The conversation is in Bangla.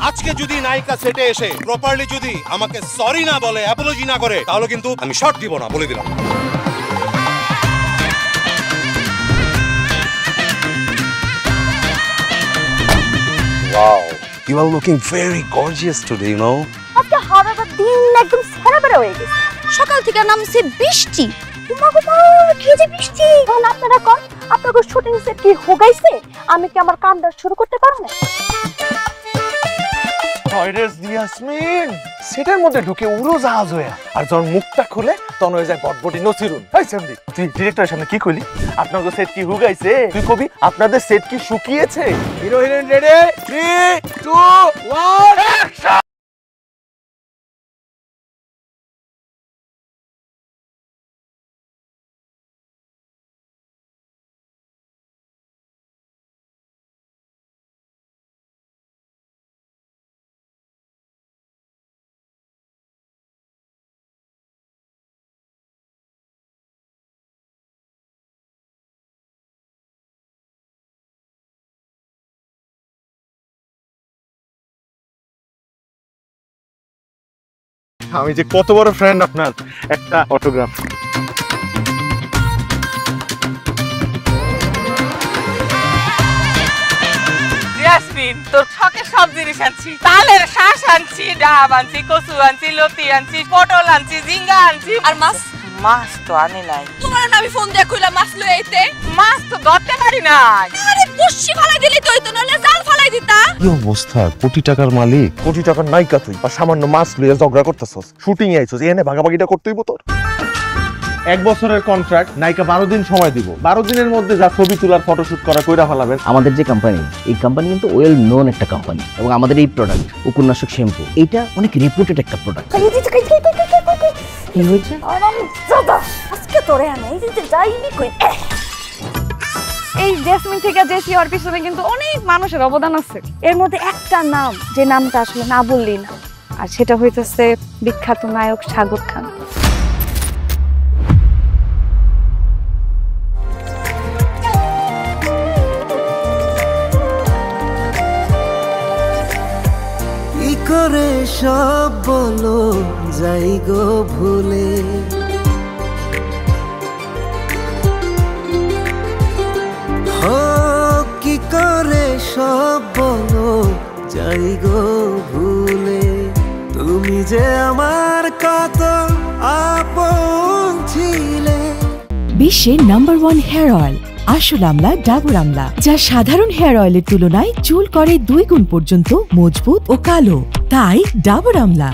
আজকে যদি নায়িকা সেটে এসে প্রপারলি যদি আমাকে সরি না বলে, অ্যাপোলজি না করে, তাহলে কিন্তু আমি শট দিব না, বলে দিলাম। Wow, you are looking very gorgeous today, you know. আজকে হারাটা দিন একদম সেরাবেরা হয়ে গেছে। সকাল থেকে নামছে বৃষ্টি। কি যে বৃষ্টি! এখন আপনারা কোন আপনাদের শুটিং সেট কি হোগাইছে? আমি কি আমার কামটা শুরু করতে পারব না? হয়রেস ইয়াসমিন সেটার মধ্যে ঢুকে উড়োজাহাজ হয়ে, আর যখন মুখটা খুলে তখন হয়ে যায় বটবটি নসিরুন। এই সামনে তুই ডিরেক্টরের সামনে কি কইলি? আপনাদের সেট কি হুগাইছে? তুই কবি আপনাদের সেট কি শুকিয়েছে? Hero heroine ready, 3 2 1 action! আমি যে কত বড় ফ্রেন্ড আপনার, একটা অটোগ্রাফ। ইয়াসমিন তোর ছকে সব জিনিস আনছি, তালের শাঁস আনছি, ডাব আনছি, কচু আনছি, লতি আনছি, পটল আনছি, ঝিঙ্গা আনছি, আর মাছ তো আনি নাই। তোমার আমি ফোন দিয়ে কইলা মাছ লই আইতে। মাছ তো ধরতে পারি নাই। আরে বসি ফালাই দিলি তুই, তো নলে জাল ফালাই দিতা। কি অবস্থা, কোটি টাকার মালিক। কোটি টাকার নায়িকা তুই, আর সামান্য মাছ লইয়া ঝগড়া করতেছস, শুটিং এ আইছস, এনে ভাগাভাগিটা করতেই তোর। 1 বছরের কন্ট্রাক্ট, নায়িকা 12 দিন সময় দিব। 12 দিনের মধ্যে যা ছবি তোলার ফটোশুট করা কইরা ফেলাবেন। আমাদের যে কোম্পানি, এই কোম্পানি কিন্তু ওয়েল নোন একটা কোম্পানি, এবং আমাদের এই প্রোডাক্ট উপন্যাসক শ্যাম্পু, এটা অনেক রেপুটেড একটা প্রোডাক্ট। কি হইছে? দাদা আজকে তোরে আনে এই যে যাইনি কই। এই জেসমিন থেকে জেসি হওয়ার পিছনে কিন্তু অনেক মানুষের অবদান আছে। এর মধ্যে একটা নাম, যে নামটা আসলে না বললেই না, আর সেটা হইতেছে বিখ্যাত নায়ক সাগর খান। কি করে সব বলো যাই গো ভুলে, কি করে সব বলো যাই গো ভুলে, তুমি যে আমার কত আপন ছিলে। বিশ্বের #1 হেয়ার অয়েল আসল আমলা ডাবর আমলা, যা সাধারণ হেয়ার অয়েলের তুলনায় চুল করে 2 গুণ পর্যন্ত মজবুত ও কালো, তাই ডাবর আমলা।